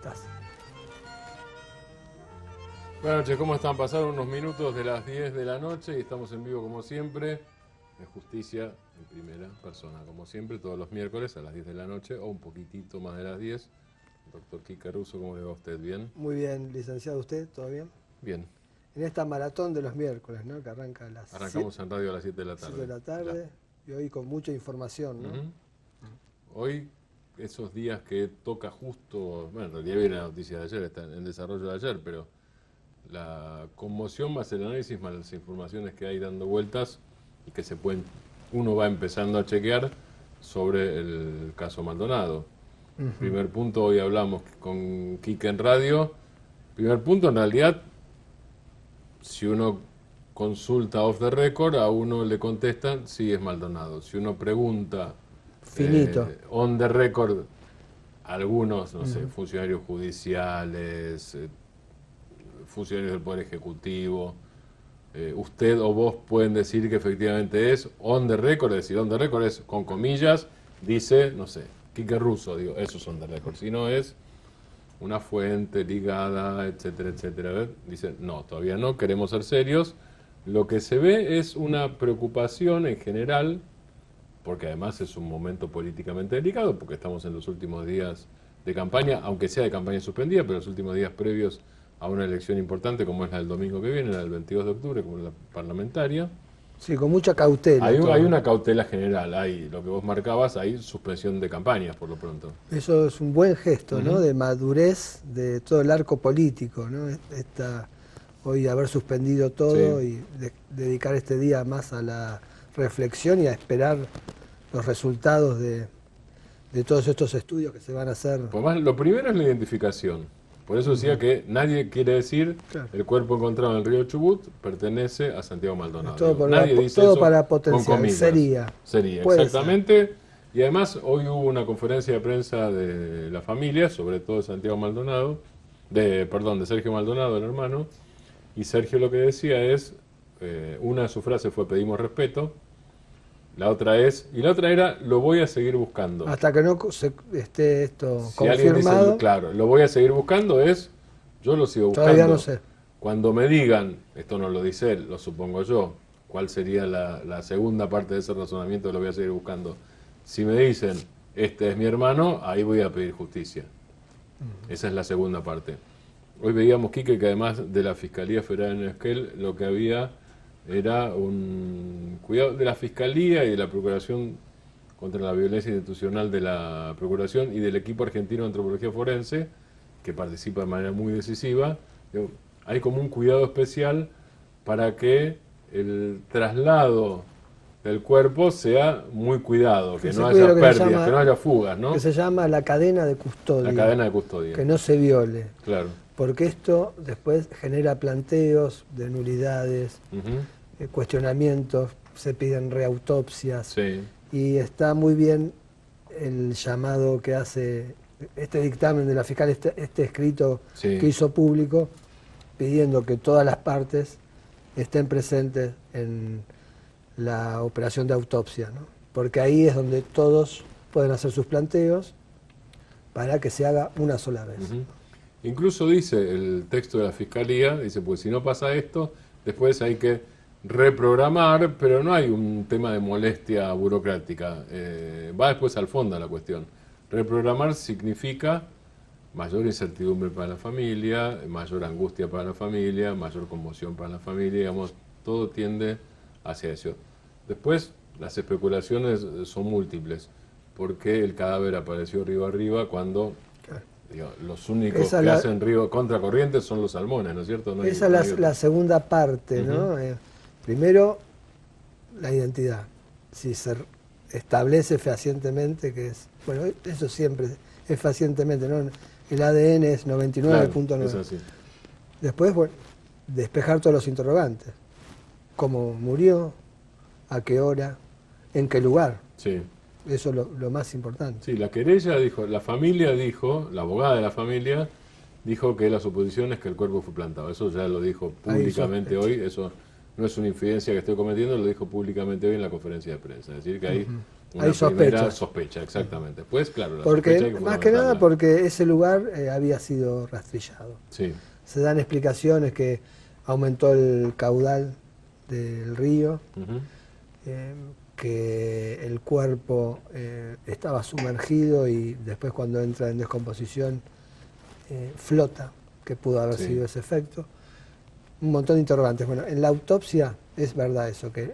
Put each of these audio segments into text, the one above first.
estás? Buenas noches, ¿cómo están? Pasaron unos minutos de las 10 de la noche y estamos en vivo como siempre, en Justicia en Primera Persona, como siempre, todos los miércoles a las 10 de la noche o un poquitito más de las 10. Doctor Quique Russo, ¿cómo le va a usted? ¿Bien? Muy bien, licenciado, ¿usted? ¿Todo bien? Bien. En esta maratón de los miércoles, ¿no? Que arranca a las Arrancamos en radio a las 7 de la tarde. 7 de la tarde y hoy con mucha información, ¿no? Hoy, esos días que toca justo, bueno, en realidad viene la noticia de ayer, está en desarrollo de ayer, pero la conmoción más el análisis más las informaciones que hay dando vueltas y que uno va empezando a chequear sobre el caso Maldonado. Primer punto, hoy hablamos con Quique en radio. Primer punto, en realidad, si uno consulta off the record, a uno le contestan, sí, es Maldonado. Si uno pregunta Finito. on the record, algunos, no sé, funcionarios judiciales, funcionarios del Poder Ejecutivo, usted o vos pueden decir que efectivamente es on the record, es decir, on the record es con comillas, dice, no sé, Quique Russo, digo, eso es on the record, si no es una fuente ligada, etcétera, etcétera. Dice, no, todavía no, queremos ser serios. Lo que se ve es una preocupación en general, porque además es un momento políticamente delicado, porque estamos en los últimos días de campaña, aunque sea de campaña suspendida, pero los últimos días previos a una elección importante como es la del domingo que viene, la del 22 de octubre, como la parlamentaria. Sí, con mucha cautela. Hay una cautela general, hay lo que vos marcabas, hay suspensión de campañas por lo pronto. Eso es un buen gesto, ¿no? De madurez de todo el arco político, ¿no? Hoy haber suspendido todo y dedicar este día más a la reflexión y a esperar los resultados de todos estos estudios que se van a hacer. Pues más, lo primero es la identificación. Por eso decía que nadie quiere decir el cuerpo encontrado en el río Chubut pertenece a Santiago Maldonado. Nadie dice todo eso para potenciar. Con comillas. Sería, Puede exactamente. Ser. Y además hoy hubo una conferencia de prensa de la familia, sobre todo de Santiago Maldonado, de Sergio Maldonado, el hermano, y Sergio lo que decía es, una de sus frases fue pedimos respeto, la otra era, lo voy a seguir buscando. Hasta que no esté esto si confirmado. Dice, claro, lo voy a seguir buscando yo lo sigo buscando. Todavía no sé. Cuando me digan, esto no lo dice él, lo supongo yo, ¿cuál sería la segunda parte de ese razonamiento de lo voy a seguir buscando? Si me dicen, este es mi hermano, ahí voy a pedir justicia. Esa es la segunda parte. Hoy veíamos, Quique, que además de la Fiscalía Federal en Esquel, lo que había era un cuidado de la Fiscalía y de la Procuración contra la Violencia Institucional de la Procuración y del equipo argentino de antropología forense, que participa de manera muy decisiva. Hay como un cuidado especial para que el traslado del cuerpo sea muy cuidado, que no haya pérdidas, que no haya fugas, ¿no? Que se llama la cadena de custodia. La cadena de custodia. Que no se viole. Claro. Porque esto después genera planteos de nulidades, cuestionamientos, se piden reautopsias. Sí. Y está muy bien el llamado que hace este dictamen de la fiscal, este escrito que hizo público, pidiendo que todas las partes estén presentes en la operación de autopsia, ¿no? Porque ahí es donde todos pueden hacer sus planteos para que se haga una sola vez. Incluso dice el texto de la Fiscalía, dice, pues si no pasa esto, después hay que reprogramar, pero no hay un tema de molestia burocrática, va después al fondo de la cuestión. Reprogramar significa mayor incertidumbre para la familia, mayor angustia para la familia, mayor conmoción para la familia, digamos, todo tiende hacia eso. Después, las especulaciones son múltiples, porque el cadáver apareció río arriba cuando los únicos que hacen río contracorriente son los salmones, ¿no es cierto? Esa es la segunda parte, ¿no? Primero, la identidad. Si se establece fehacientemente que es, bueno, eso siempre es fehacientemente, ¿no? El ADN es 99.9. Claro, es así. Después, bueno, despejar todos los interrogantes. ¿Cómo murió? ¿A qué hora? ¿En qué lugar? Sí. Eso es lo más importante. Sí, la querella dijo, la familia dijo, la abogada de la familia dijo que la suposición es que el cuerpo fue plantado. Eso ya lo dijo públicamente hoy, eso no es una infidencia que estoy cometiendo, lo dijo públicamente hoy en la conferencia de prensa. Es decir, que hay una hay primera sospecha, exactamente. Pues claro, la porque, sospecha hay que más que nada porque ese lugar había sido rastrillado. Sí. Se dan explicaciones que aumentó el caudal del río, que el cuerpo estaba sumergido y después cuando entra en descomposición flota, que pudo haber sido ese efecto. Un montón de interrogantes. Bueno, en la autopsia es verdad eso, que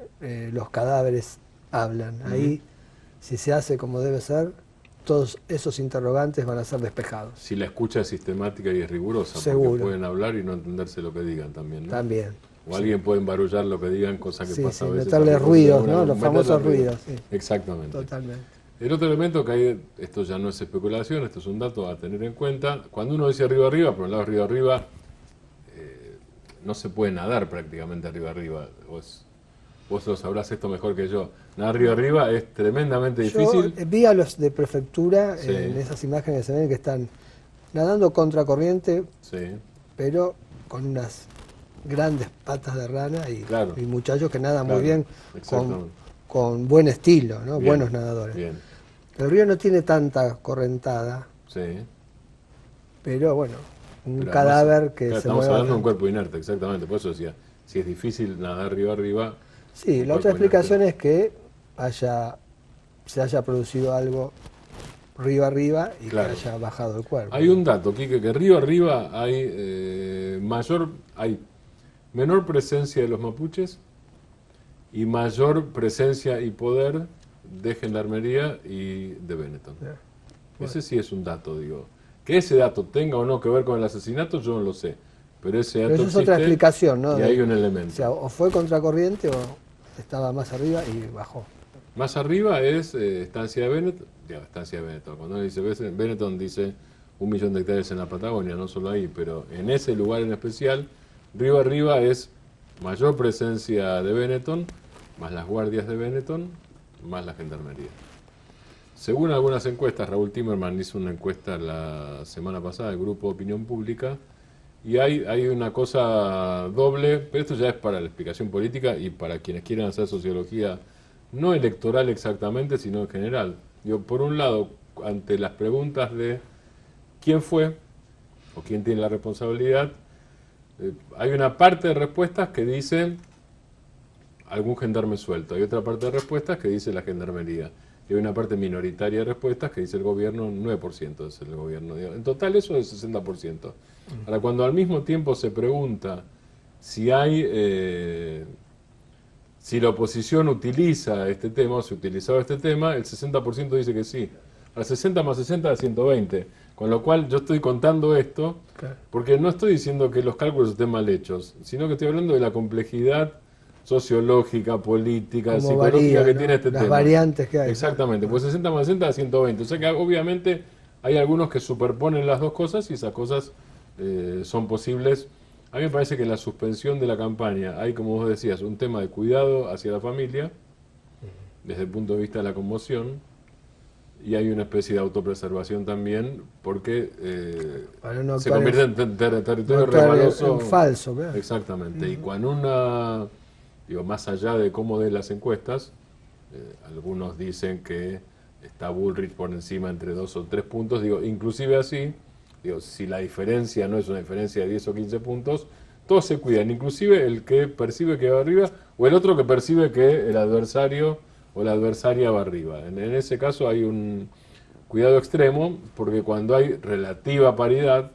los cadáveres hablan. Ahí, si se hace como debe ser, todos esos interrogantes van a ser despejados. Si la escucha es sistemática y es rigurosa, seguro, porque pueden hablar y no entenderse lo que digan también, ¿no? También. O alguien puede embarullar lo que digan, cosa que pasa a veces. Meterle ruidos, ¿no? Los famosos ruidos. Sí. Exactamente. Totalmente. El otro elemento que hay, esto ya no es especulación, esto es un dato a tener en cuenta. Cuando uno dice río arriba, por el lado río arriba, no se puede nadar prácticamente río arriba. Vos lo sabrás esto mejor que yo. Nadar río arriba es tremendamente difícil. Yo vi a los de prefectura en esas imágenes que se ven que están nadando contracorriente, pero con unas grandes patas de rana y muchachos que nadan muy bien, con buen estilo, ¿no? Bien, buenos nadadores. Bien. El río no tiene tanta correntada, pero bueno, cadáver que se estamos hablando de un cuerpo inerte, exactamente, por eso decía, si es difícil nadar río arriba. Sí, la otra explicación es que se haya producido algo río arriba y que haya bajado el cuerpo. Hay un dato, Quique, que río arriba hay menor presencia de los mapuches y mayor presencia y poder de Gendarmería y de Benetton. Ese sí es un dato, digo. Que ese dato tenga o no que ver con el asesinato, yo no lo sé. Pero ese dato es otra explicación, ¿no? Y hay un elemento. O sea, o fue contracorriente o estaba más arriba y bajó. Más arriba es estancia de Benetton. Estancia de Benetton. Cuando uno dice Benetton, dice 1 millón de hectáreas en la Patagonia, no solo ahí, pero en ese lugar en especial, río arriba es mayor presencia de Benetton, más las guardias de Benetton, más la Gendarmería. Según algunas encuestas, Raúl Timerman hizo una encuesta la semana pasada, el Grupo Opinión Pública, y hay una cosa doble, pero esto ya es para la explicación política y para quienes quieran hacer sociología, no electoral exactamente, sino en general. Digo, por un lado, ante las preguntas de quién fue o quién tiene la responsabilidad, hay una parte de respuestas que dice algún gendarme suelto, hay otra parte de respuestas que dice la Gendarmería. Y hay una parte minoritaria de respuestas que dice el gobierno, 9% es el gobierno. En total eso es 60%. Ahora, cuando al mismo tiempo se pregunta si si la oposición utiliza este tema o se utilizaba este tema, el 60% dice que sí. Ahora, 60 más 60 es 120. Con lo cual yo estoy contando esto porque no estoy diciendo que los cálculos estén mal hechos, sino que estoy hablando de la complejidad sociológica, política, como psicológica que tiene este tema. Las variantes que hay. Exactamente, pues 60 más 60 da 120. O sea que obviamente hay algunos que superponen las dos cosas y esas cosas son posibles. A mí me parece que en la suspensión de la campaña hay, como vos decías, un tema de cuidado hacia la familia, desde el punto de vista de la conmoción, y hay una especie de autopreservación también, porque se convierte en territorio resbaloso. Falso, ¿verdad? Exactamente, y cuando más allá de cómo den las encuestas, algunos dicen que está Bullrich por encima entre 2 o 3 puntos, inclusive así, si la diferencia no es una diferencia de 10 o 15 puntos, todos se cuidan, inclusive el que percibe que va arriba o el otro que percibe que el adversario o la adversaria va arriba. En ese caso hay un cuidado extremo, porque cuando hay relativa paridad,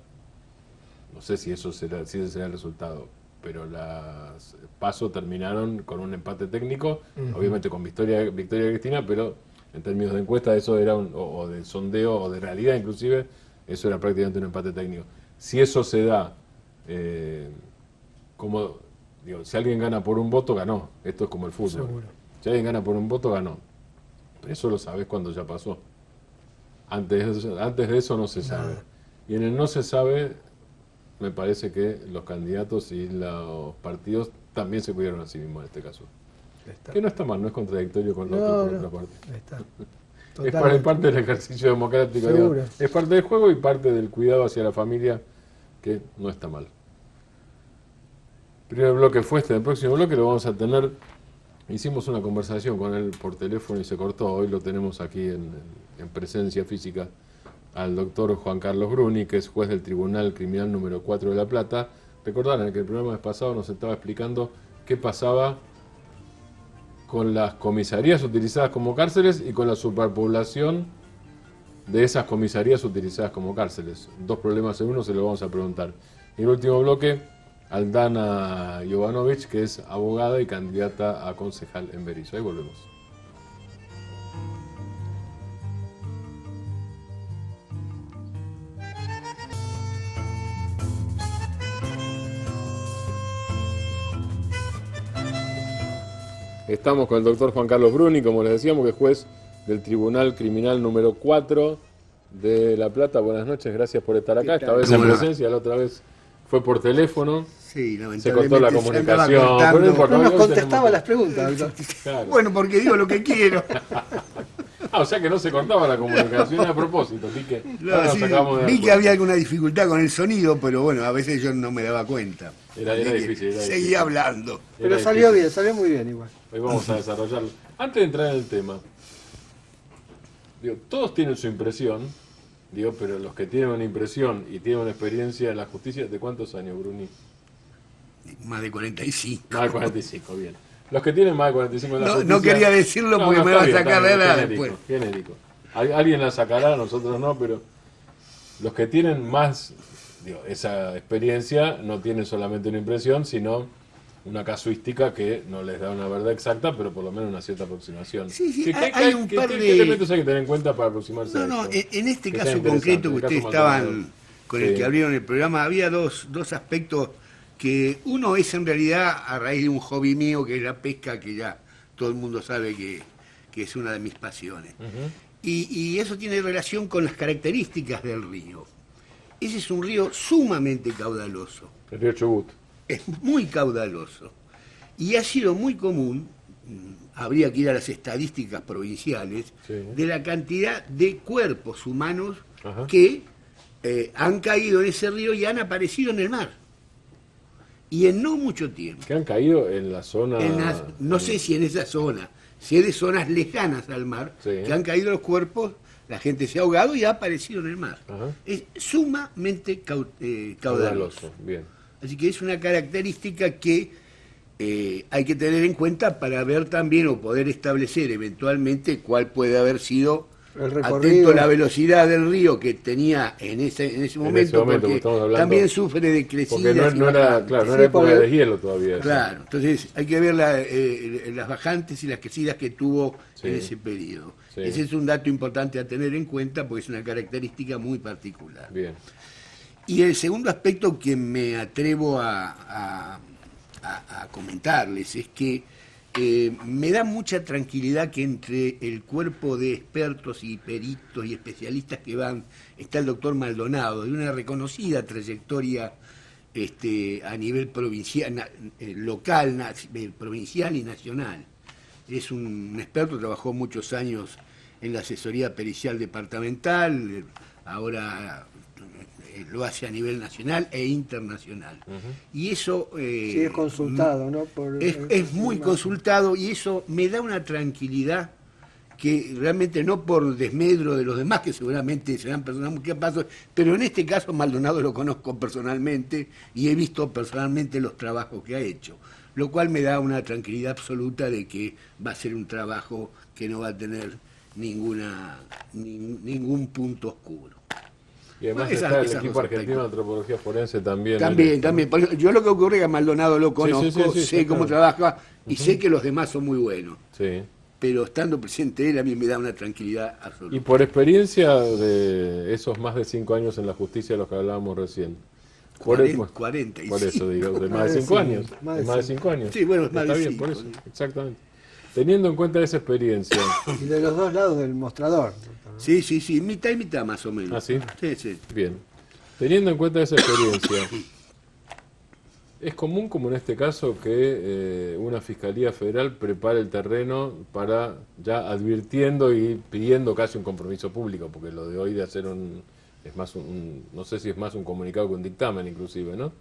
no sé si ese será el resultado, pero las PASO terminaron con un empate técnico, obviamente con victoria de Cristina, pero en términos de encuesta eso era o de sondeo o de realidad inclusive, eso era prácticamente un empate técnico. Si eso se da, si alguien gana por un voto, ganó. Esto es como el fútbol. Seguro. Si alguien gana por un voto, ganó. Pero eso lo sabes cuando ya pasó. Antes de eso no se sabe. Y en el no se sabe, me parece que los candidatos y los partidos también se cuidaron a sí mismos en este caso. Que no está mal, no es contradictorio con lo otro, por otra parte. Es parte del ejercicio democrático. Es parte del juego y parte del cuidado hacia la familia, que no está mal. primer bloque fue este. En el próximo bloque lo vamos a tener. Hicimos una conversación con él por teléfono y se cortó. Hoy lo tenemos aquí en presencia física al doctor Juan Carlos Bruni, que es juez del Tribunal Criminal número 4 de La Plata. Recordarán que el programa pasado nos estaba explicando qué pasaba con las comisarías utilizadas como cárceles y con la superpoblación de esas comisarías utilizadas como cárceles. Dos problemas en uno, se lo vamos a preguntar. Y el último bloque, Aldana Jovanovic, que es abogada y candidata a concejal en Berisso. Ahí volvemos. Estamos con el doctor Juan Carlos Bruni, como les decíamos, que es juez del Tribunal Criminal número 4 de La Plata. Buenas noches, gracias por estar acá. Esta vez en presencia, la otra vez fue por teléfono. Sí, se cortó la comunicación. Pero no importa, no nos contestaba las preguntas, doctor. Claro. Bueno, porque digo lo que quiero. O sea que no se cortaba la comunicación a propósito. Vi que había alguna dificultad con el sonido, pero bueno, a veces yo no me daba cuenta. Era difícil. Seguía hablando. Pero salió bien, salió muy bien igual. Hoy vamos a desarrollarlo. Antes de entrar en el tema, digo, todos tienen su impresión, pero los que tienen una impresión y tienen una experiencia en la justicia, ¿de cuántos años, Bruni? Más de 45. Más de 45, bien. Los que tienen más de 45 en la justicia... No quería decirlo porque me va a sacar la edad después. Genérico. Alguien la sacará, nosotros no, pero los que tienen más, esa experiencia no tienen solamente una impresión, sino una casuística que no les da una verdad exacta, pero por lo menos una cierta aproximación. Sí, hay un par de... ¿Qué elementos hay que tener en cuenta para aproximarse a esto? En este caso concreto que ustedes estaban, con el que abrieron el programa, había dos aspectos que uno es en realidad a raíz de un hobby mío, que es la pesca, que ya todo el mundo sabe que es una de mis pasiones. Y eso tiene relación con las características del río. Ese es un río sumamente caudaloso. El río Chubut. Es muy caudaloso. Y ha sido muy común, habría que ir a las estadísticas provinciales, de la cantidad de cuerpos humanos que han caído en ese río y han aparecido en el mar. Y en no mucho tiempo. ¿Que han caído en la zona? No sé si en esa zona, sé de zonas lejanas al mar, que han caído los cuerpos, la gente se ha ahogado y ha aparecido en el mar. Es sumamente caudaloso. Bien. Así que es una característica que hay que tener en cuenta para ver también o poder establecer eventualmente cuál puede haber sido atento a la velocidad del río que tenía en ese momento, porque también sufre de crecidas. Porque no era época de hielo todavía. Claro, entonces hay que ver las bajantes y las crecidas que tuvo en ese periodo. Ese es un dato importante a tener en cuenta porque es una característica muy particular. Bien. Y el segundo aspecto que me atrevo a comentarles es que me da mucha tranquilidad que entre el cuerpo de expertos y peritos y especialistas que van está el doctor Maldonado, de una reconocida trayectoria a nivel provincial, local, provincial y nacional. Es un experto, trabajó muchos años en la asesoría pericial departamental, ahora lo hace a nivel nacional e internacional. Y eso... sí, es consultado, ¿no? Es muy consultado y eso me da una tranquilidad que realmente no por desmedro de los demás, que seguramente serán personas muy capaces, pero en este caso Maldonado lo conozco personalmente y he visto personalmente los trabajos que ha hecho, lo cual me da una tranquilidad absoluta de que va a ser un trabajo que no va a tener ningún punto oscuro. Y además está el equipo argentino de antropología forense también. También. Yo lo que ocurre es que a Maldonado lo conozco, sé cómo trabaja y sé que los demás son muy buenos. Pero estando presente él a mí me da una tranquilidad absoluta. Y por experiencia de esos más de 5 años en la justicia de los que hablábamos recién. 40 por eso digo, de más de 5 años. Más de 5 años. Sí, bueno, es más Está de bien, 5. por eso, exactamente. Teniendo en cuenta esa experiencia. Y de los dos lados del mostrador. Sí, mitad y mitad más o menos. ¿Ah, sí? Sí. Bien. Teniendo en cuenta esa experiencia, ¿es común, como en este caso, que una Fiscalía Federal prepare el terreno para ya advirtiendo y pidiendo casi un compromiso público? Porque lo de hoy de hacer no sé si es más un comunicado que un dictamen inclusive, ¿no?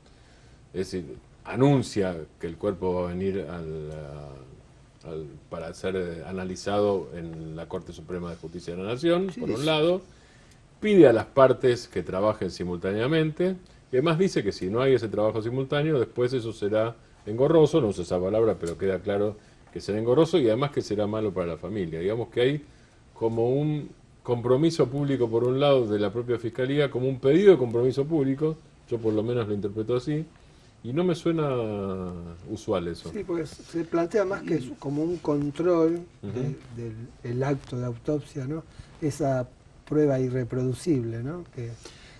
Es decir, anuncia que el cuerpo va a venir para ser analizado en la Corte Suprema de Justicia de la Nación, por un lado, pide a las partes que trabajen simultáneamente, y además dice que si no hay ese trabajo simultáneo, después eso será engorroso, no usa esa palabra, pero queda claro que será engorroso y además que será malo para la familia. Digamos que hay como un compromiso público por un lado de la propia Fiscalía, como un pedido de compromiso público, yo por lo menos lo interpreto así, y no me suena usual eso. Sí, porque se plantea más que como un control del acto de autopsia, ¿no? Esa prueba irreproducible, ¿no?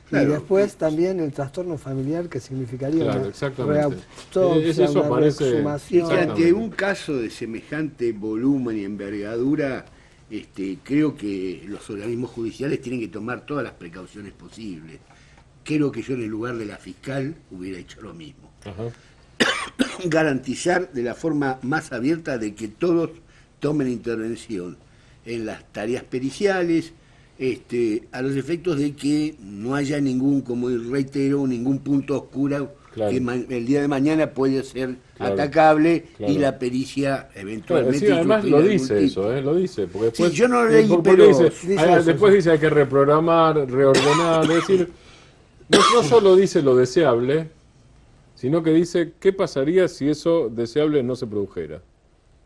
Claro. Y después también el trastorno familiar, que significaría una reautopsia, eso una reexhumación. Y ante un caso de semejante volumen y envergadura, creo que los organismos judiciales tienen que tomar todas las precauciones posibles. Creo que yo en el lugar de la fiscal hubiera hecho lo mismo. Garantizar de la forma más abierta de que todos tomen intervención en las tareas periciales, a los efectos de que no haya ningún, como reitero, ningún punto oscuro que el día de mañana puede ser atacable y la pericia eventualmente... Sí, además lo dice eso, lo dice. Porque después, sí, yo no lo leí, pero... después dice hay que reprogramar, reordenar, es decir, no solo dice lo deseable, sino que dice qué pasaría si eso deseable no se produjera.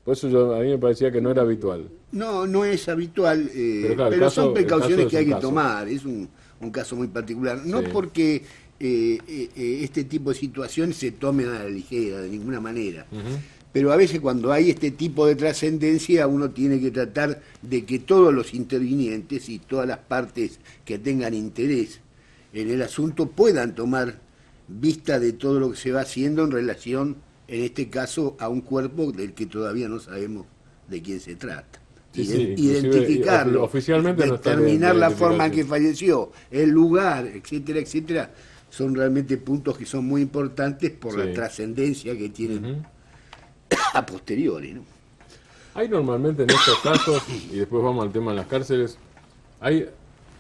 Por eso a mí me parecía que no era habitual. No es habitual, pero son precauciones que hay que tomar. Es un caso muy particular. No porque este tipo de situaciones se tomen a la ligera, de ninguna manera. Pero a veces cuando hay este tipo de trascendencia, uno tiene que tratar de que todos los intervinientes y todas las partes que tengan interés en el asunto puedan tomar vista de todo lo que se va haciendo en relación, en este caso, a un cuerpo del que todavía no sabemos de quién se trata. Identificarlo, oficialmente determinar la forma en que falleció, el lugar, etcétera, etcétera, son realmente puntos que son muy importantes por la trascendencia que tienen a posteriori, ¿no? Hay normalmente en estos casos, y después vamos al tema de las cárceles, ¿hay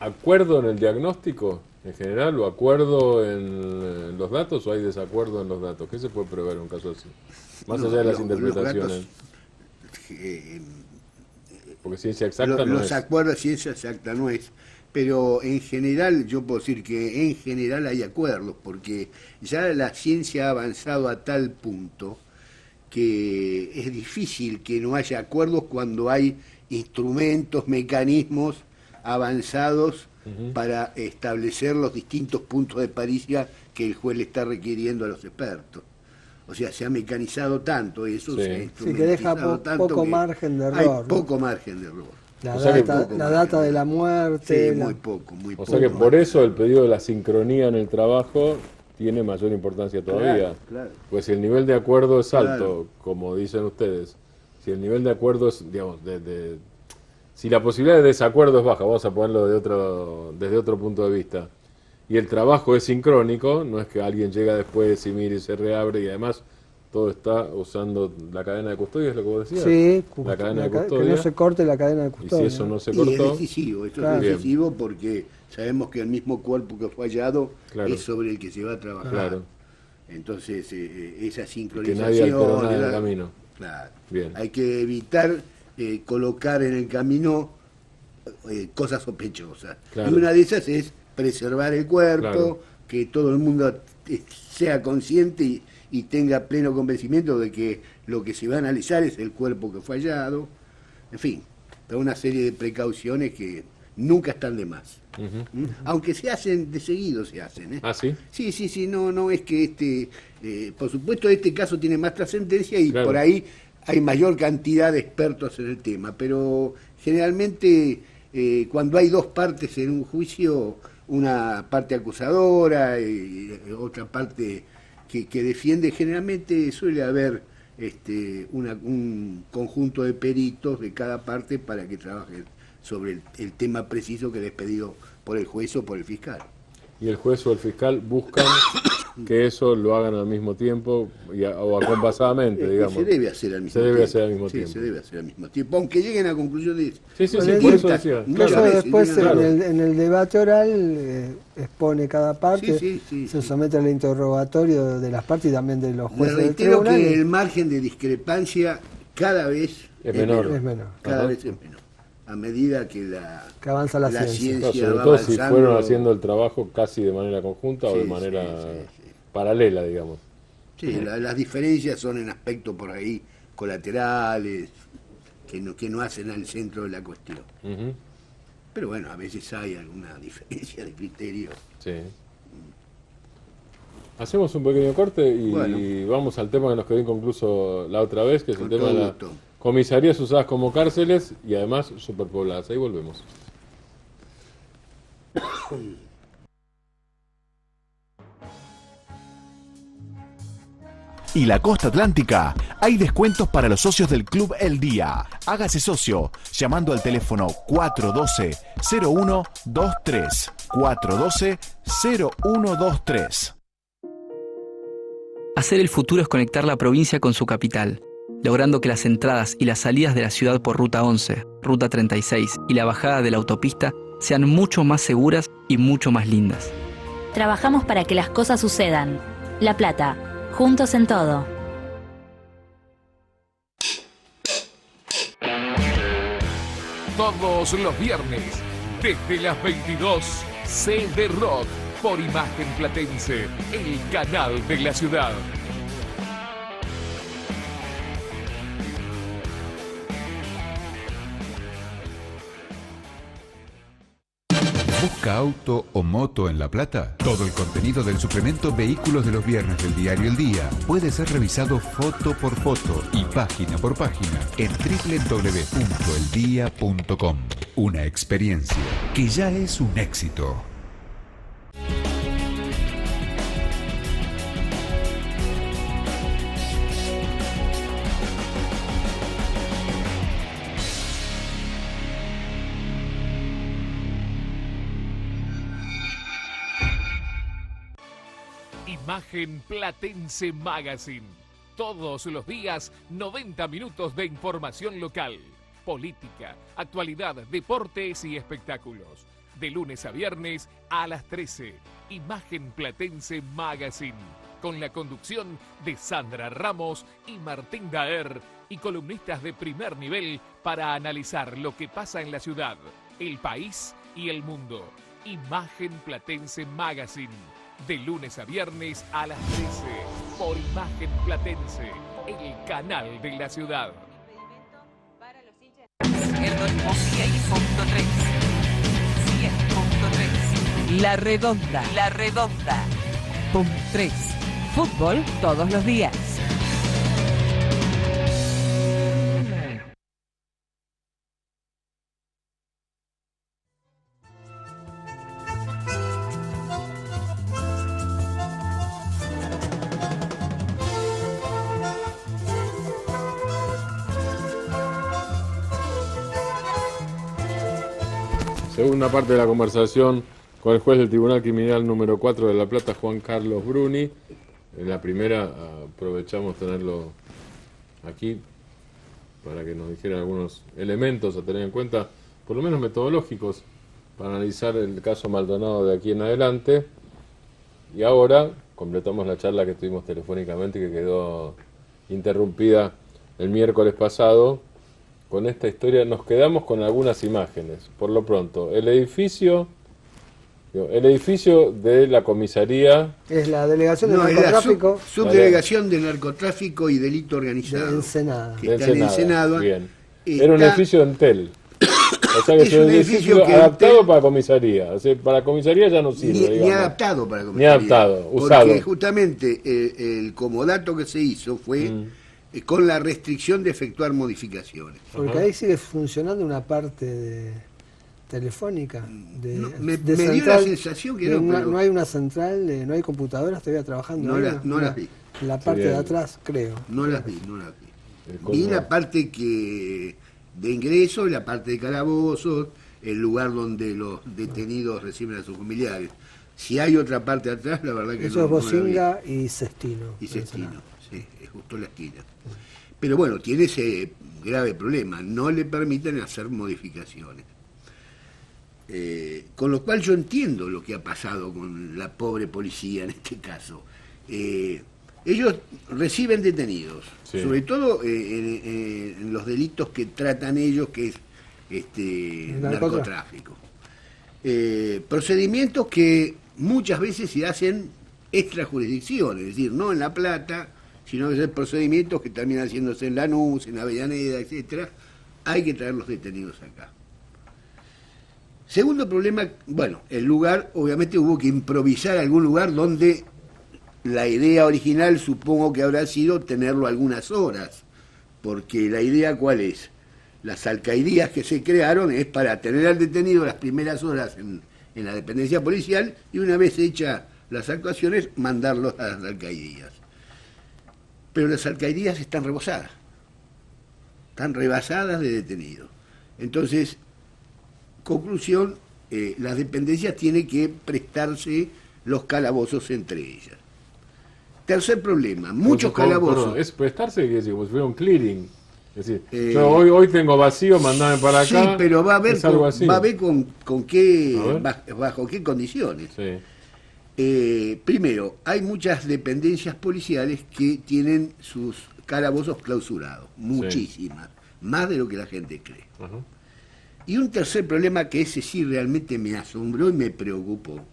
acuerdo en el diagnóstico en general o acuerdo en los datos o hay desacuerdo en los datos? ¿Qué se puede prever en un caso así? Más allá de las interpretaciones. Porque ciencia exacta no es. Los acuerdos, ciencia exacta no es. Pero en general, yo puedo decir que en general hay acuerdos, porque ya la ciencia ha avanzado a tal punto que es difícil que no haya acuerdos cuando hay instrumentos, mecanismos avanzados para establecer los distintos puntos de pericia que el juez le está requiriendo a los expertos. O sea, se ha mecanizado tanto eso, se ha instrumentalizado tanto poco margen de error. Hay poco margen de error. La data de la muerte. Sí, muy poco. O sea que por eso el pedido de la sincronía en el trabajo tiene mayor importancia todavía. Claro. Pues si el nivel de acuerdo es alto, como dicen ustedes, si el nivel de acuerdo es, digamos, si la posibilidad de desacuerdo es baja, vamos a ponerlo desde otro punto de vista, y el trabajo es sincrónico, no es que alguien llega después y mire y se reabre y además todo está usando la cadena de custodia, ¿es lo que vos decías? Sí, la cadena de custodia. Que no se corte la cadena de custodia. Y si eso no se cortó... Y es decisivo, esto es decisivo porque sabemos que el mismo cuerpo que fue hallado es sobre el que se va a trabajar. Claro. Entonces, esa sincronización... Que nadie alteró nada en el camino. Claro. Bien. Hay que evitar colocar en el camino cosas sospechosas. Claro. Y una de esas es preservar el cuerpo, que todo el mundo sea consciente y tenga pleno convencimiento de que lo que se va a analizar es el cuerpo que fue hallado. En fin, toda una serie de precauciones que nunca están de más. Aunque se hacen, de seguido se hacen. ¿Ah, sí? Sí, no es que por supuesto este caso tiene más trascendencia y por ahí hay mayor cantidad de expertos en el tema, pero generalmente cuando hay dos partes en un juicio, una parte acusadora y otra parte que defiende, generalmente suele haber un conjunto de peritos de cada parte para que trabajen sobre el tema preciso que les pedido por el juez o por el fiscal. Y el juez o el fiscal buscan que eso lo hagan al mismo tiempo o acompasadamente, digamos. Se debe hacer al mismo tiempo. Se debe hacer al mismo tiempo. Se debe hacer al mismo tiempo, aunque lleguen a conclusiones. Sí, por eso decía. Claro, después en el debate oral expone cada parte, se somete al interrogatorio de las partes y también de los jueces del tribunal. Reitero que el margen de discrepancia cada vez es menor. Cada vez es menor. A medida que avanza la ciencia. Sobre todo si fueron haciendo el trabajo casi de manera conjunta o de manera paralela, digamos. Sí, las diferencias son en aspectos por ahí colaterales, que no hacen al centro de la cuestión. Pero bueno, a veces hay alguna diferencia de criterio. Sí. Hacemos un pequeño corte y vamos al tema que nos quedó inconcluso la otra vez, que es el tema de la comisarías usadas como cárceles y además superpobladas. Ahí volvemos. Y la costa atlántica, hay descuentos para los socios del Club El Día. Hágase socio llamando al teléfono 412-0123. 412-0123. Hacer el futuro es conectar la provincia con su capital, logrando que las entradas y las salidas de la ciudad por Ruta 11, Ruta 36 y la bajada de la autopista sean mucho más seguras y mucho más lindas. Trabajamos para que las cosas sucedan. La Plata, juntos en todo. Todos los viernes, desde las 22, CD Rock, por Imagen Platense, el canal de la ciudad. ¿Busca auto o moto en La Plata? Todo el contenido del suplemento Vehículos de los viernes del diario El Día puede ser revisado foto por foto y página por página en www.eldia.com. Una experiencia que ya es un éxito. Imagen Platense Magazine. Todos los días, 90 minutos de información local, política, actualidad, deportes y espectáculos. De lunes a viernes a las 13. Imagen Platense Magazine. Con la conducción de Sandra Ramos y Martín Daer y columnistas de primer nivel para analizar lo que pasa en la ciudad, el país y el mundo. Imagen Platense Magazine. De lunes a viernes a las 13, por Imagen Platense, el canal de la ciudad. El 100.3. La Redonda. La Redonda. Punto 3. Fútbol todos los días. Segunda parte de la conversación con el juez del Tribunal Criminal número 4 de La Plata, Juan Carlos Bruni. En la primera aprovechamos tenerlo aquí para que nos dijera algunos elementos a tener en cuenta, por lo menos metodológicos, para analizar el caso Maldonado de aquí en adelante. Y ahora completamos la charla que tuvimos telefónicamente y que quedó interrumpida el miércoles pasado. Con esta historia nos quedamos con algunas imágenes. Por lo pronto, el edificio de la comisaría... Es la delegación de narcotráfico. Es la subdelegación de narcotráfico y delito organizado. De Ensenada. Que está en Ensenada. Bien. Era un edificio de Entel. O sea que es un edificio adaptado para comisaría. O sea, para comisaría ya no sirve. Ni adaptado para comisaría. Ni adaptado, usado. Porque justamente el comodato que se hizo fue... con la restricción de efectuar modificaciones. Porque ahí sigue funcionando una parte de telefónica. Me dio la sensación que no hay una central, no hay computadoras todavía trabajando. No las vi. La parte de atrás, creo. No las vi. Vi la parte de ingreso, la parte de calabozos, el lugar donde los detenidos reciben a sus familiares. Si hay otra parte atrás, la verdad que eso es Bocinga y Sestino. Y Sestino, sí, es justo la esquina. Pero bueno, tiene ese grave problema, no le permiten hacer modificaciones. Con lo cual yo entiendo lo que ha pasado con la pobre policía en este caso. Ellos reciben detenidos, sí, sobre todo en los delitos que tratan ellos, que es narcotráfico. Procedimientos que muchas veces se hacen extrajurisdicción, es decir, no en La Plata, sino que son procedimientos que terminan haciéndose en Lanús, en Avellaneda, etcétera. Hay que traer los detenidos acá. Segundo problema, bueno, el lugar, obviamente hubo que improvisar algún lugar donde la idea original supongo que habrá sido tenerlo algunas horas, porque la idea ¿cuál es? Las alcaidías que se crearon es para tener al detenido las primeras horas en la dependencia policial y una vez hechas las actuaciones, mandarlos a las alcaidías. Pero las alcaidías están rebosadas, están rebasadas de detenidos. Entonces, conclusión, las dependencias tienen que prestarse los calabozos entre ellas. Tercer problema, muchos calabozos. Perdón, es prestarse, que es como si fuera un clearing. Es decir, yo hoy tengo vacío, mandame para acá. Sí, pero va a ver con qué, bajo qué condiciones. Sí. Primero, hay muchas dependencias policiales que tienen sus calabozos clausurados, muchísimas, sí, más de lo que la gente cree. Uh-huh. Y un tercer problema que ese sí realmente me asombró y me preocupó,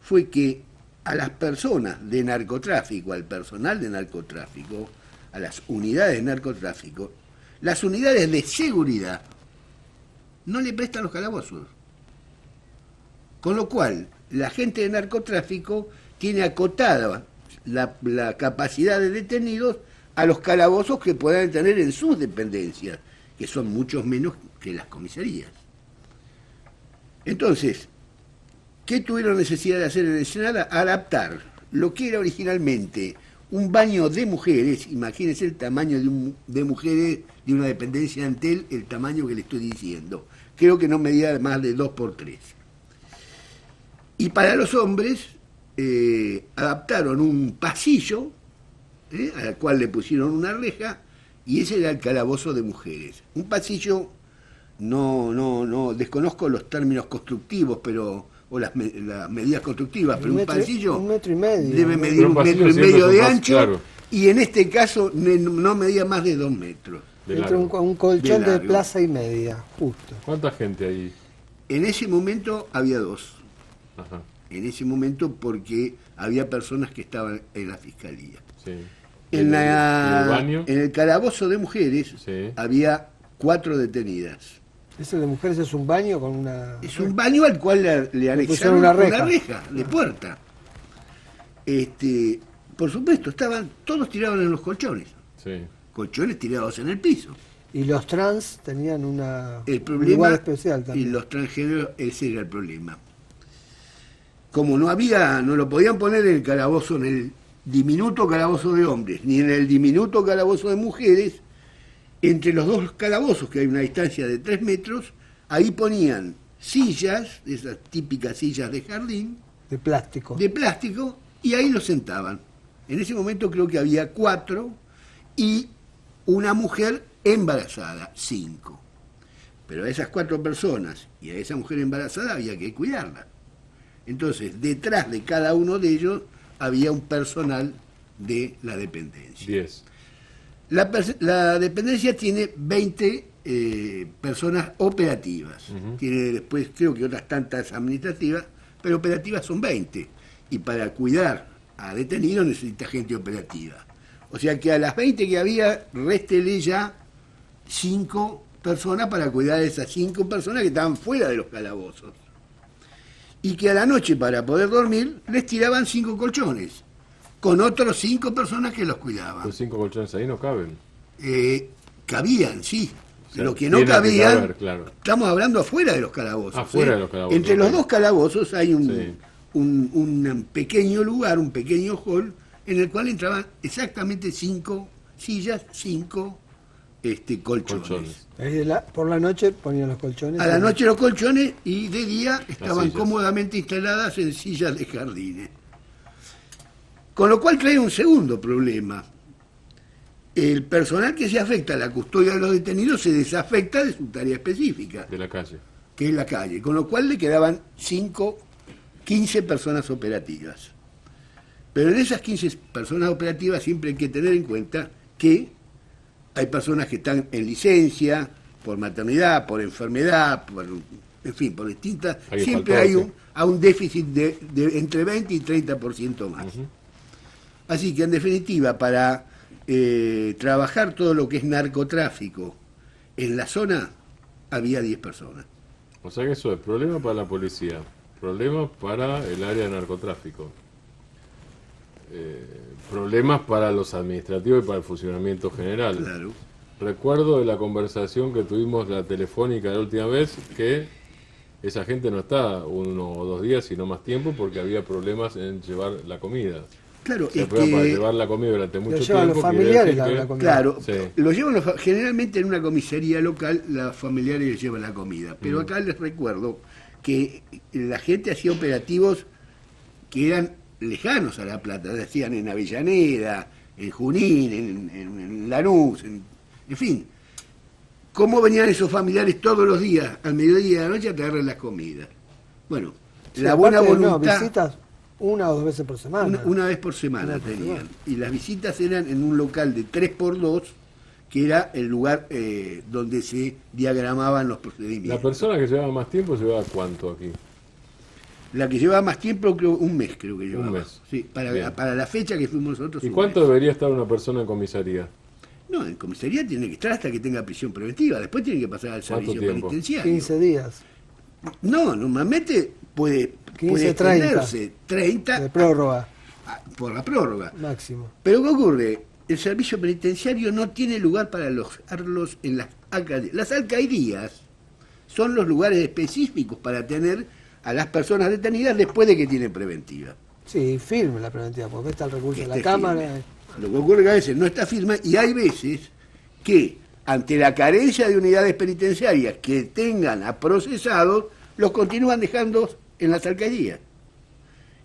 fue que a las personas de narcotráfico, al personal de narcotráfico, a las unidades de narcotráfico, las unidades de seguridad no le prestan los calabozos. Con lo cual, la gente de narcotráfico tiene acotada la capacidad de detenidos a los calabozos que puedan tener en sus dependencias, que son muchos menos que las comisarías. Entonces, ¿qué tuvieron necesidad de hacer en el Senado? Adaptar lo que era originalmente un baño de mujeres, imagínense el tamaño de mujeres de una dependencia de Antel, el tamaño que le estoy diciendo. Creo que no medía más de 2x3. Y para los hombres adaptaron un pasillo, al cual le pusieron una reja, y ese era el calabozo de mujeres. Un pasillo, no desconozco los términos constructivos, pero o las medidas constructivas, pero un pasillo 1,5 metros debe medir 1,5 metros de ancho, claro, y en este caso no medía más de 2 metros. Entre un colchón de plaza y media, justo. ¿Cuánta gente hay? En ese momento había 2. Ajá. En ese momento porque había personas que estaban en la fiscalía. Sí. En el calabozo de mujeres, sí, había 4 detenidas. ¿Ese de mujeres es un baño con una...? Es un baño al cual le anexaron una reja de puerta. Por supuesto, todos tirados en los colchones. Sí. Colchones tirados en el piso. Y los trans tenían un lugar especial también. Y los transgéneros, ese era el problema. Como no lo podían poner en el calabozo, en el diminuto calabozo de hombres, ni en el diminuto calabozo de mujeres, entre los dos calabozos, que hay una distancia de 3 metros, ahí ponían sillas, esas típicas sillas de jardín. De plástico. De plástico, y ahí los sentaban. En ese momento creo que había 4 y una mujer embarazada, 5. Pero a esas 4 personas y a esa mujer embarazada había que cuidarla. Entonces, detrás de cada uno de ellos había un personal de la dependencia. 10. La dependencia tiene 20 personas operativas. Uh-huh. Tiene después, creo que otras tantas administrativas, pero operativas son 20. Y para cuidar a detenidos necesita gente operativa. O sea que a las 20 que había, réstele ya 5 personas para cuidar a esas 5 personas que estaban fuera de los calabozos. Y que a la noche, para poder dormir, les tiraban 5 colchones, con otros 5 personas que los cuidaban. ¿Los 5 colchones ahí no caben? Cabían, sí. O sea, lo que no cabían, caber, claro, estamos hablando afuera de los calabozos. Afuera de los calabozos. Entre los dos calabozos hay un pequeño lugar, un pequeño hall, en el cual entraban exactamente 5 sillas, 5 colchones. Por la noche ponían los colchones. A la noche los colchones y de día estaban cómodamente instaladas en sillas de jardines. Con lo cual trae un segundo problema. El personal que se afecta a la custodia de los detenidos se desafecta de su tarea específica. De la calle. Que es la calle. Con lo cual le quedaban 15 personas operativas. Pero en esas 15 personas operativas siempre hay que tener en cuenta que hay personas que están en licencia, por maternidad, por enfermedad, en fin, por distintas... Siempre hay un déficit de entre 20 y 30% más. Así que, en definitiva, para trabajar todo lo que es narcotráfico en la zona, había 10 personas. O sea que eso es problema para la policía, problema para el área de narcotráfico. Problemas para los administrativos y para el funcionamiento general. Claro. Recuerdo de la conversación que tuvimos la telefónica la última vez que esa gente no está 1 o 2 días sino más tiempo porque había problemas en llevar la comida. Claro, es que para llevar la comida durante mucho tiempo. Los familiares la comida. Claro, lo llevan generalmente en una comisaría local, los familiares llevan la comida. Pero acá les recuerdo que la gente hacía operativos que eran lejanos a La Plata, se hacían en Avellaneda, en Junín, en Lanús, en fin. ¿Cómo venían esos familiares todos los días, al mediodía de la noche, a traerles las comidas? Bueno, la buena voluntad... No, visitas 1 o 2 veces por semana. Una vez por semana tenían. Y las visitas eran en un local de 3x2, que era el lugar donde se diagramaban los procedimientos. ¿La persona que llevaba más tiempo llevaba cuánto aquí? La que llevaba más tiempo, creo, un mes creo que llevaba. Un mes. Sí, para la fecha que fuimos nosotros. ¿Y cuánto debería estar una persona en comisaría? No, en comisaría tiene que estar hasta que tenga prisión preventiva. Después tiene que pasar al servicio penitenciario. 15 días. No, normalmente puede 15, extenderse 30 de prórroga. Por la prórroga. Máximo. Pero ¿qué ocurre? El servicio penitenciario no tiene lugar para alojarlos en las alcaldías. Las alcaldías son los lugares específicos para tener a las personas detenidas después de que tienen preventiva. Sí, firme la preventiva, porque está el recurso de la Cámara. Lo que ocurre es que a veces no está firme y hay veces que ante la carencia de unidades penitenciarias que tengan a procesados, los continúan dejando en las alcaldías.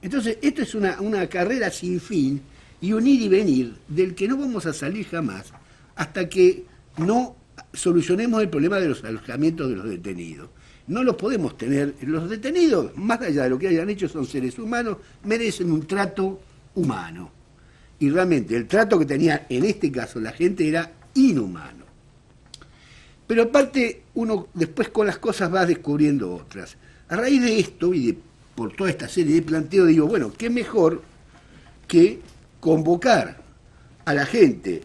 Entonces, esto es una carrera sin fin y un ir y venir del que no vamos a salir jamás hasta que no solucionemos el problema de los alojamientos de los detenidos. No los podemos tener. Los detenidos, más allá de lo que hayan hecho, son seres humanos, merecen un trato humano. Y realmente el trato que tenía en este caso la gente era inhumano. Pero aparte, uno después con las cosas va descubriendo otras. A raíz de esto y por toda esta serie de planteos, digo, bueno, qué mejor que convocar a la gente,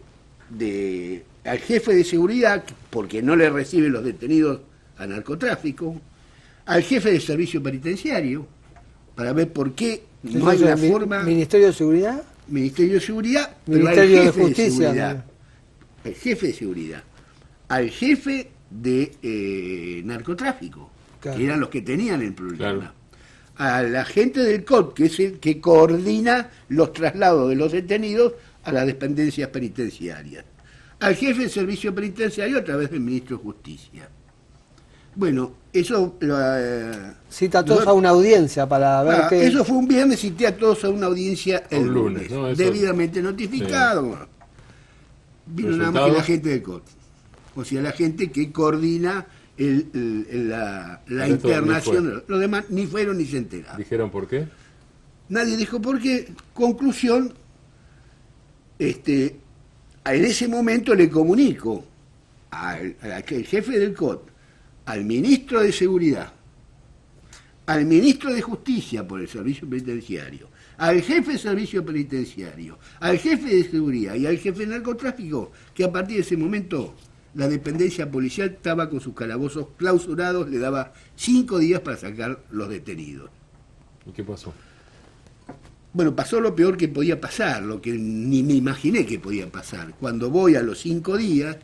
al jefe de seguridad, porque no le reciben los detenidos a narcotráfico, al jefe de servicio penitenciario, para ver por qué no hay una forma... ¿Ministerio de Seguridad? Ministerio de Seguridad, Ministerio de Justicia. El jefe de seguridad, al jefe de narcotráfico, claro, que eran los que tenían el problema, claro, a la gente del COT, que es el que coordina los traslados de los detenidos a las dependencias penitenciarias, al jefe de servicio penitenciario a través del ministro de Justicia. Bueno, eso... cita a todos a una audiencia para ver qué... Eso fue un viernes, cité a todos a una audiencia el lunes, ¿no? Debidamente notificado. Sí. Bueno, vino nada más que la gente del COT. O sea, la gente que coordina la internación. Los demás ni fueron ni se enteraron. ¿Dijeron por qué? Nadie dijo por qué. Conclusión, en ese momento le comunico al jefe del COT, al ministro de Seguridad, al ministro de Justicia por el servicio penitenciario, al jefe de servicio penitenciario, al jefe de seguridad y al jefe de narcotráfico, que a partir de ese momento la dependencia policial estaba con sus calabozos clausurados, le daba 5 días para sacar los detenidos. ¿Y qué pasó? Bueno, pasó lo peor que podía pasar, lo que ni me imaginé que podía pasar. Cuando voy a los 5 días,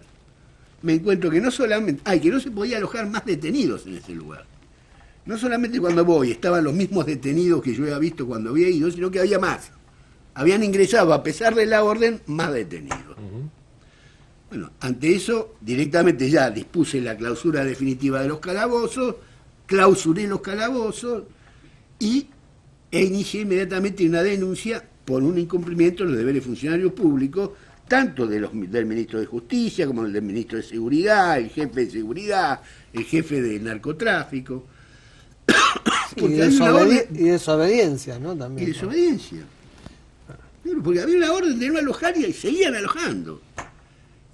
me encuentro que no solamente... que no se podía alojar más detenidos en ese lugar. No solamente cuando voy estaban los mismos detenidos que yo había visto cuando había ido, sino que había más. Habían ingresado, a pesar de la orden, más detenidos. Bueno, ante eso, directamente ya dispuse la clausura definitiva de los calabozos, clausuré los calabozos e inicié inmediatamente una denuncia por un incumplimiento de los deberes funcionarios públicos, tanto del ministro de Justicia como del ministro de Seguridad, el jefe de Seguridad, el jefe de narcotráfico. Y desobediencia, ¿no? También. Y desobediencia. Porque había una orden de no alojar y seguían alojando.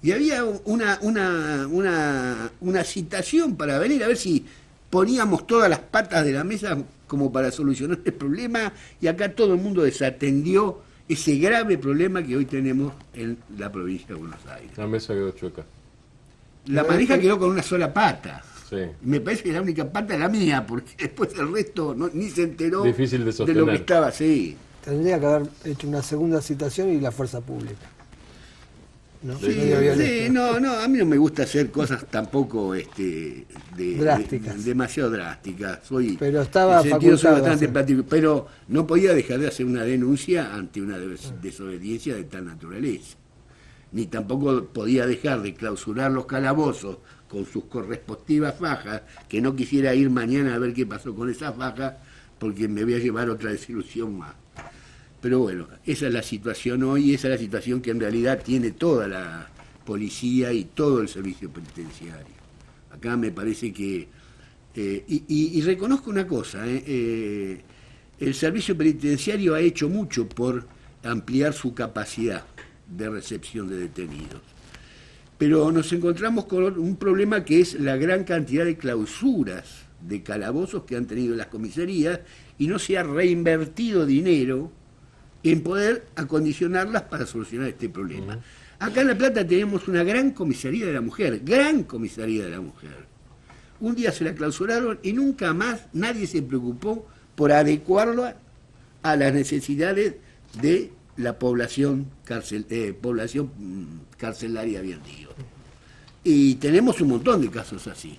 Y había una citación para venir a ver si poníamos todas las patas de la mesa como para solucionar el problema, y acá todo el mundo desatendió ese grave problema que hoy tenemos en la provincia de Buenos Aires. La mesa quedó chueca. La manija quedó con una sola pata. Sí. Me parece que la única pata era mía, porque después el resto ni se enteró Difícil de lo que estaba así. Tendría que haber hecho una segunda citación y la fuerza pública. ¿No? Sí, no, a mí no me gusta hacer cosas tampoco drásticas. Demasiado drásticas. Pero estaba soy bastante práctico, pero no podía dejar de hacer una denuncia ante una desobediencia de tal naturaleza. Ni tampoco podía dejar de clausurar los calabozos con sus correspectivas fajas, que no quisiera ir mañana a ver qué pasó con esas fajas, porque me voy a llevar otra desilusión más. Pero bueno, esa es la situación hoy, esa es la situación que en realidad tiene toda la policía y todo el servicio penitenciario. Acá me parece que... y reconozco una cosa, el servicio penitenciario ha hecho mucho por ampliar su capacidad de recepción de detenidos. Pero nos encontramos con un problema que es la gran cantidad de clausuras de calabozos que han tenido las comisarías, y no se ha reinvertido dinero en poder acondicionarlas para solucionar este problema. Acá en La Plata tenemos una gran comisaría de la mujer, Un día se la clausuraron y nunca más nadie se preocupó por adecuarlo a las necesidades de la población carcelaria, bien digo. Y tenemos un montón de casos así.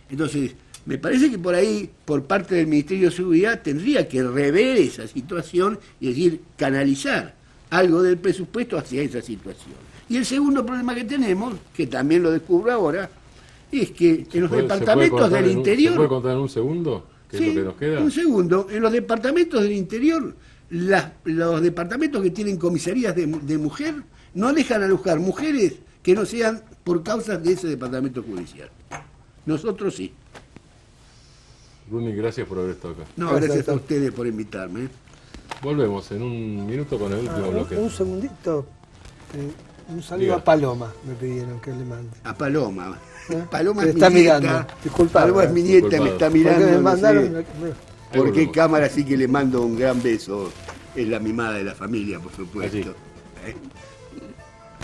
Entonces, me parece que por ahí, por parte del Ministerio de Seguridad, tendría que rever esa situación y decir, canalizar algo del presupuesto hacia esa situación. Y el segundo problema que tenemos, que también lo descubro ahora, es que en los departamentos del interior... ¿Se puede contar en un segundo? ¿Qué es lo que nos queda? Un segundo. En los departamentos del interior, los departamentos que tienen comisarías de mujer no dejan alojar mujeres que no sean por causas de ese departamento judicial. Nosotros sí. Bruni, gracias por haber estado acá. No, gracias a ustedes por invitarme. Volvemos en un minuto con el último bloque. Un segundito. Un saludo a Paloma, me pidieron que le mande. A Paloma. Paloma es mi está nieta. mirando. Disculpa. Paloma es mi nieta, me está mirando. Me mandaron, no sé por qué cámara, así que le mando un gran beso. Es la mimada de la familia, por supuesto.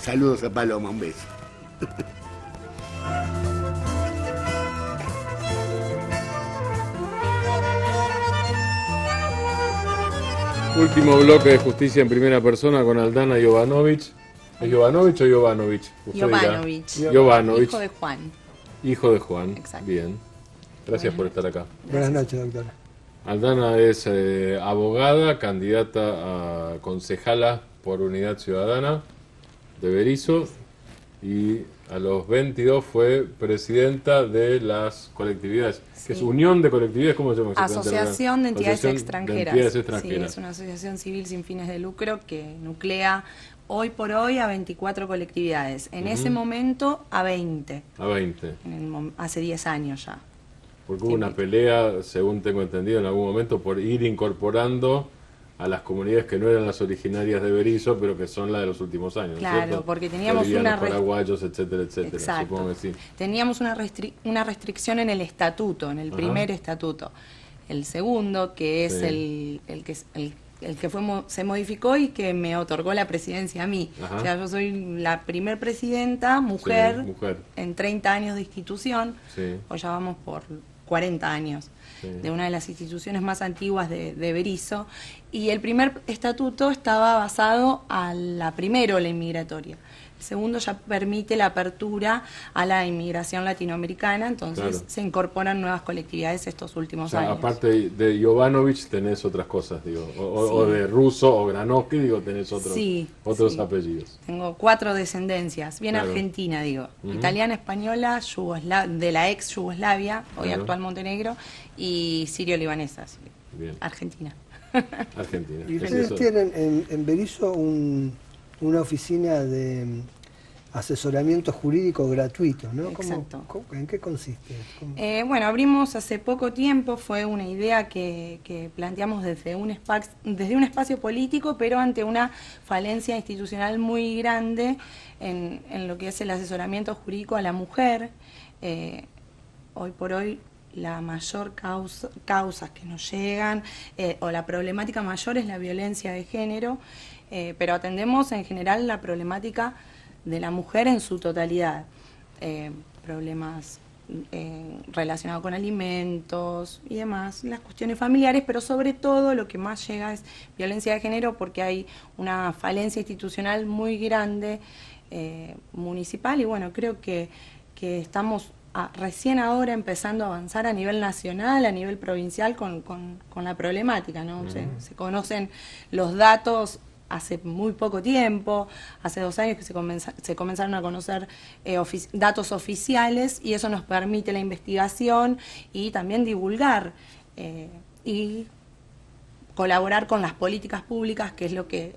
Saludos a Paloma, un beso. Último bloque de Justicia en Primera Persona con Aldana Jovanovic. ¿Es Jovanovic o Jovanovic? Jovanovic. Jovanovic. Hijo de Juan. Hijo de Juan. Exacto. Bien. Gracias por estar acá. Buenas noches, doctora. Aldana es abogada, candidata a concejala por Unidad Ciudadana de Berisso, y a los 22 fue presidenta de las colectividades, que es Unión de Colectividades, ¿cómo se llama? Asociación de Entidades Extranjeras. De entidades extranjeras. Sí, es una asociación civil sin fines de lucro que nuclea hoy por hoy a 24 colectividades. En ese momento a 20. A 20. Hace 10 años ya. Porque hubo una pelea, según tengo entendido, en algún momento por ir incorporando a las comunidades que no eran las originarias de Berisso, pero que son las de los últimos años. Claro, ¿cierto? porque teníamos una paraguayos, etcétera, etcétera. Exacto. Supongo que sí. Teníamos una restricción en el estatuto, en el primer estatuto. El segundo, que es el que se modificó y que me otorgó la presidencia a mí. O sea, yo soy la primer presidenta, mujer, en 30 años de institución. Hoy ya vamos por 40 años. De una de las instituciones más antiguas de Berisso, y el primer estatuto estaba basado a la primera ola inmigratoria. El segundo ya permite la apertura a la inmigración latinoamericana, entonces se incorporan nuevas colectividades estos últimos años. Aparte de Jovanovic tenés otras cosas, digo, o de Russo o Granovsky, digo, tenés otros apellidos. Tengo 4 descendencias, bien argentina, digo, italiana, española, de la ex Yugoslavia, hoy actual Montenegro, y sirio-libanesa, Argentina. Argentina. Y ustedes tienen en Berisso una oficina de asesoramiento jurídico gratuito, ¿no? Exacto. ¿En qué consiste? Bueno, abrimos hace poco tiempo, fue una idea que planteamos desde un espacio político, pero ante una falencia institucional muy grande en lo que es el asesoramiento jurídico a la mujer. Hoy por hoy la mayor causas que nos llegan o la problemática mayor es la violencia de género, pero atendemos en general la problemática de la mujer en su totalidad, problemas relacionados con alimentos y demás, las cuestiones familiares, pero sobre todo lo que más llega es violencia de género porque hay una falencia institucional muy grande municipal y bueno, creo que estamos recién ahora empezando a avanzar a nivel nacional, a nivel provincial con la problemática, ¿no? Se conocen los datos hace muy poco tiempo, hace 2 años que se comenzaron a conocer datos oficiales y eso nos permite la investigación y también divulgar y colaborar con las políticas públicas, que es lo que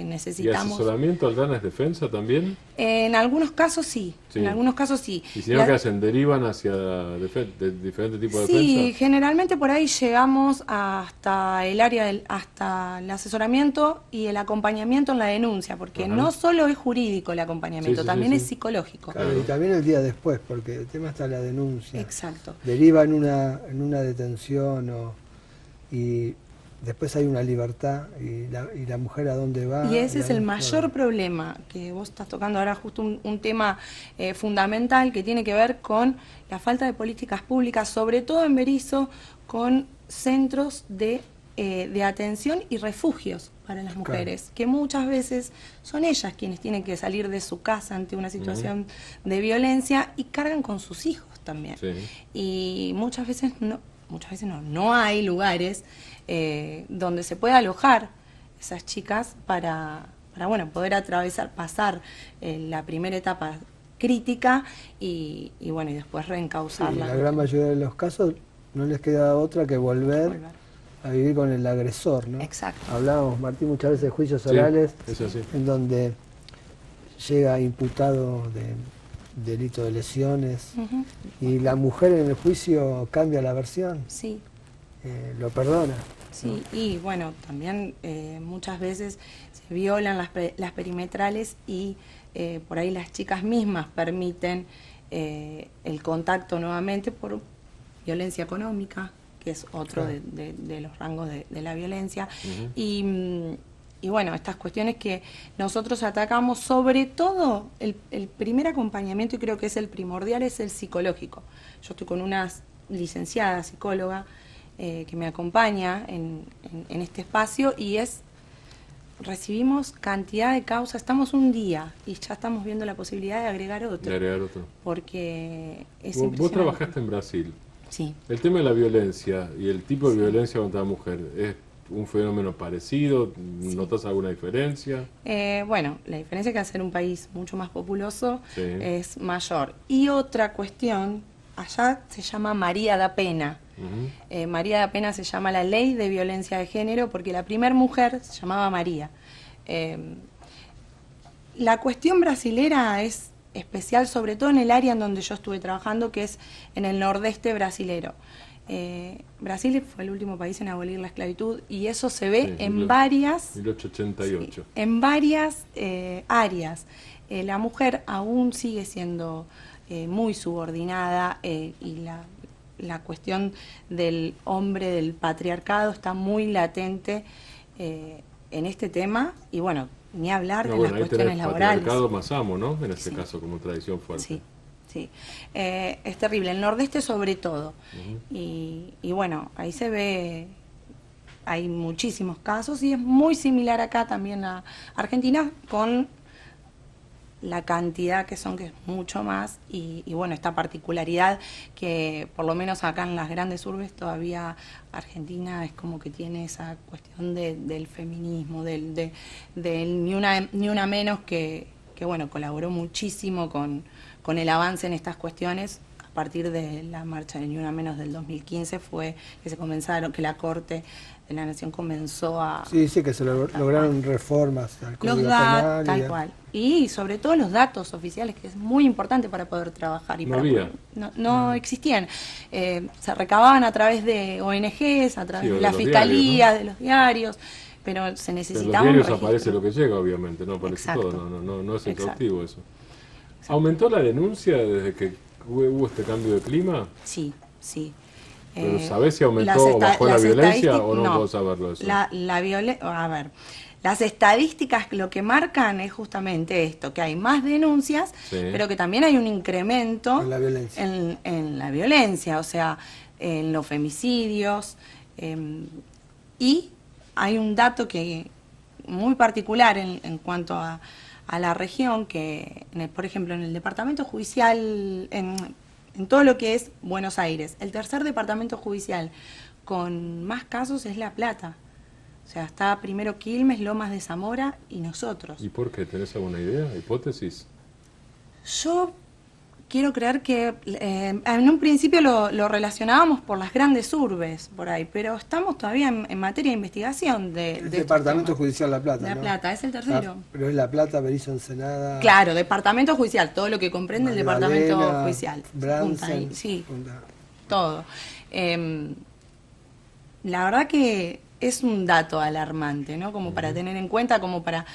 necesitamos. ¿Y asesoramiento al DANA es defensa también? En algunos casos sí, en algunos casos sí. ¿Y si no, qué hacen? ¿Derivan hacia diferentes tipos de defensa? Sí, generalmente por ahí llegamos hasta el área hasta el asesoramiento y el acompañamiento en la denuncia, porque no solo es jurídico el acompañamiento, también es psicológico. Claro, y también el día después, porque el tema está la denuncia. Exacto. Deriva en una detención y después hay una libertad y la mujer a dónde va. Y ese es el mayor problema, que vos estás tocando ahora justo un tema fundamental que tiene que ver con la falta de políticas públicas, sobre todo en Berisso, con centros de atención y refugios para las mujeres, que muchas veces son ellas quienes tienen que salir de su casa ante una situación de violencia y cargan con sus hijos también. Y muchas veces no hay lugares donde se pueda alojar esas chicas para poder pasar la primera etapa crítica y después reencauzarla. En la gran mayoría de los casos no les queda otra que volver a vivir con el agresor, ¿no? Exacto. Hablábamos, Martín, muchas veces de juicios orales en donde llega imputado de delito de lesiones y la mujer en el juicio cambia la versión. Sí. Lo perdona. Sí, ¿no? Y bueno, también muchas veces se violan las perimetrales y por ahí las chicas mismas permiten el contacto nuevamente por violencia económica, que es otro de los rangos de la violencia. Y bueno, estas cuestiones que nosotros atacamos, sobre todo el primer acompañamiento, y creo que es el primordial, es el psicológico. Yo estoy con una licenciada psicóloga que me acompaña en este espacio y recibimos cantidad de causas, estamos un día y ya estamos viendo la posibilidad de agregar otro. Porque es impresionante. Vos trabajaste en Brasil. Sí. El tema de la violencia y el tipo de violencia contra la mujer, ¿es un fenómeno parecido? ¿Notas alguna diferencia? Bueno, la diferencia es que al ser un país mucho más populoso es mayor. Y otra cuestión, allá se llama María da Pena. María da Pena se llama la ley de violencia de género porque la primera mujer se llamaba María. La cuestión brasilera es especial, sobre todo en el área en donde yo estuve trabajando, que es en el nordeste brasilero. Brasil fue el último país en abolir la esclavitud y eso se ve en varias 1888. En varias áreas. La mujer aún sigue siendo muy subordinada y la cuestión del hombre, del patriarcado, está muy latente en este tema y bueno, ni hablar de las cuestiones laborales. Patriarcado más amo, ¿no? En este caso, como tradición fuerte. Sí, es terrible. El nordeste sobre todo. Y bueno, ahí se ve, hay muchísimos casos y es muy similar acá también a Argentina con la cantidad que es mucho más, y bueno, esta particularidad que por lo menos acá en las grandes urbes todavía Argentina es como que tiene esa cuestión del feminismo, del ni una menos que bueno, colaboró muchísimo con el avance en estas cuestiones. A partir de la marcha de Ni Una Menos del 2015 fue que la Corte de la Nación comenzó a... Sí, que se lograron reformas al Código Penal. Tal cual. Y sobre todo los datos oficiales, que es muy importante para poder trabajar. Y no existían. Se recababan a través de ONGs, a través de la Fiscalía, de los diarios, pero se necesitaba en los diarios aparece lo que llega, obviamente, no aparece todo, no es exhaustivo eso. ¿Aumentó la denuncia desde que hubo este cambio de clima? Sí. ¿Pero sabés si aumentó o bajó la violencia o no puedo saberlo eso? A ver, las estadísticas lo que marcan es justamente esto, que hay más denuncias, pero que también hay un incremento en la violencia, o sea, en los femicidios, y hay un dato que muy particular en cuanto a la región, que por ejemplo en el departamento judicial, en todo lo que es Buenos Aires, el tercer departamento judicial con más casos es La Plata. O sea, está primero Quilmes, Lomas de Zamora y nosotros. ¿Y por qué? ¿Tenés alguna idea, hipótesis? Yo quiero creer que en un principio lo relacionábamos por las grandes urbes, por ahí, pero estamos todavía en materia de investigación el Departamento Judicial La Plata, La Plata, es el tercero. Pero es La Plata, Berisso, Ensenada... Claro, Departamento Judicial, todo lo que comprende el Departamento Judicial. Bransen, todo. La verdad que es un dato alarmante, ¿no? Como para tener en cuenta, como para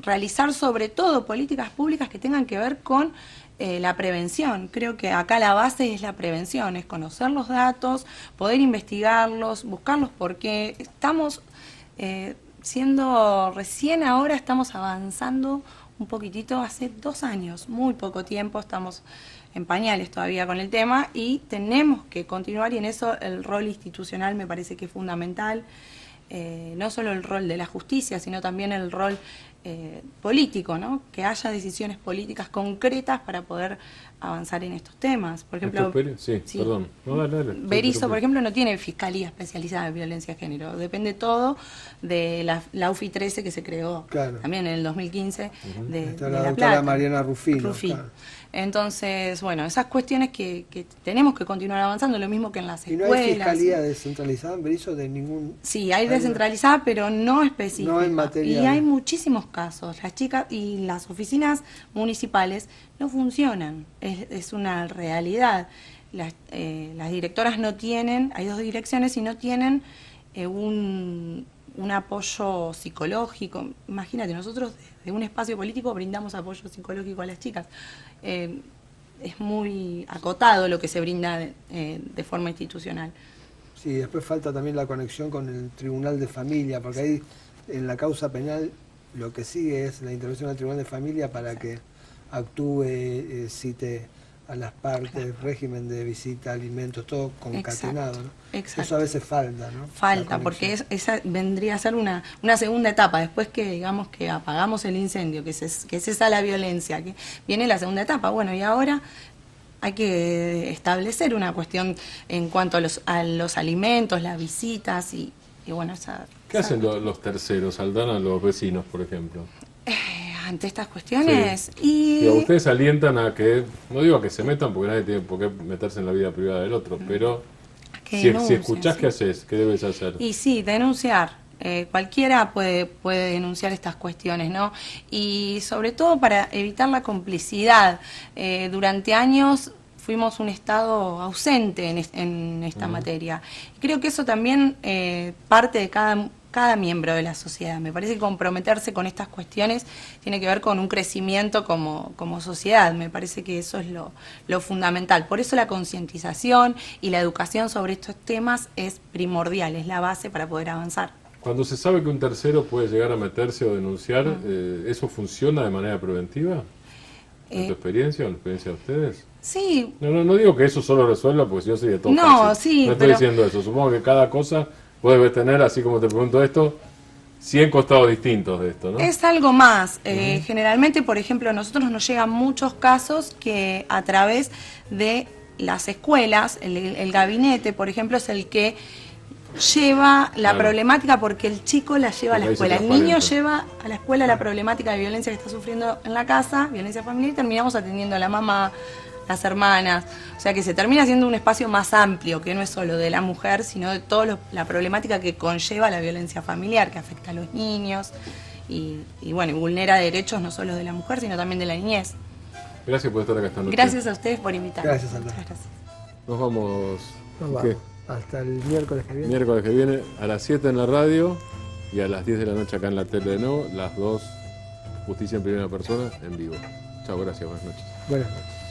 realizar sobre todo políticas públicas que tengan que ver con la prevención. Creo que acá la base es la prevención, es conocer los datos, poder investigarlos, buscarlos, porque estamos recién ahora estamos avanzando un poquitito, hace 2 años, muy poco tiempo, estamos en pañales todavía con el tema y tenemos que continuar, y en eso el rol institucional me parece que es fundamental, no solo el rol de la justicia, sino también el rol político, ¿no? Que haya decisiones políticas concretas para poder avanzar en estos temas. Por ejemplo, perdón. No, dale. Berisso, por ejemplo, no tiene fiscalía especializada en violencia de género. Depende todo de la UFI 13 que se creó también en el 2015 de la La Plata. Mariana Rufino. Entonces, bueno, esas cuestiones que tenemos que continuar avanzando, lo mismo que en las escuelas. ¿Y no hay fiscalía descentralizada en Berisso de ningún...? Sí, hay descentralizada, pero no específica. No en materia... Y hay muchísimos casos. Las chicas y las oficinas municipales no funcionan. Es una realidad. Las directoras no tienen, hay 2 direcciones y no tienen un apoyo psicológico. Imagínate, nosotros desde un espacio político brindamos apoyo psicológico a las chicas. Es muy acotado lo que se brinda de forma institucional. Sí, después falta también la conexión con el Tribunal de Familia, porque ahí en la causa penal lo que sigue es la intervención del Tribunal de Familia para que actúe, cite a las partes, régimen de visita, alimentos, todo concatenado, ¿no? Exacto. Eso a veces falta, ¿no? Falta, porque esa vendría a ser una segunda etapa, después que digamos que apagamos el incendio, que cesa la violencia, que viene la segunda etapa. Bueno, y ahora hay que establecer una cuestión en cuanto a los alimentos, las visitas y bueno, ¿Qué hacen los terceros? ¿Aldana a los vecinos, por ejemplo? Ante estas cuestiones. Y ustedes alientan a que, no digo a que se metan porque nadie tiene por qué meterse en la vida privada del otro, pero si escuchás, ¿qué haces? ¿Qué debes hacer? Y sí, denunciar. Cualquiera puede denunciar estas cuestiones, ¿no? Y sobre todo para evitar la complicidad. Durante años fuimos un Estado ausente en esta materia. Creo que eso también parte de cada miembro de la sociedad. Me parece que comprometerse con estas cuestiones tiene que ver con un crecimiento como sociedad. Me parece que eso es lo fundamental. Por eso la concientización y la educación sobre estos temas es primordial, es la base para poder avanzar. Cuando se sabe que un tercero puede llegar a meterse o denunciar, ¿eso funciona de manera preventiva? ¿En tu experiencia o en la experiencia de ustedes? Sí. No digo que eso solo resuelva, porque yo soy de todo. No, sí. No estoy diciendo eso. Supongo que cada cosa puede tener, así como te pregunto esto, 100 costados distintos de esto, ¿no? Es algo más. Generalmente, por ejemplo, a nosotros nos llegan muchos casos que a través de las escuelas, el gabinete, por ejemplo, es el que lleva la problemática porque el chico la lleva a la escuela. El niño lleva a la escuela la problemática de violencia que está sufriendo en la casa, violencia familiar, y terminamos atendiendo a la mamá, las hermanas. O sea que se termina siendo un espacio más amplio, que no es solo de la mujer, sino de toda la problemática que conlleva la violencia familiar, que afecta a los niños y bueno, y vulnera derechos no solo de la mujer, sino también de la niñez. Gracias por estar acá esta noche. Gracias a ustedes por invitarme. Gracias, Sandra. Muchas gracias. Nos vamos. ¿Qué? Hasta el miércoles que viene. Miércoles que viene a las 7 en la radio y a las 10 de la noche acá en la tele de nuevo, las dos Justicia en Primera Persona en vivo. Chao, gracias, buenas noches. Buenas noches.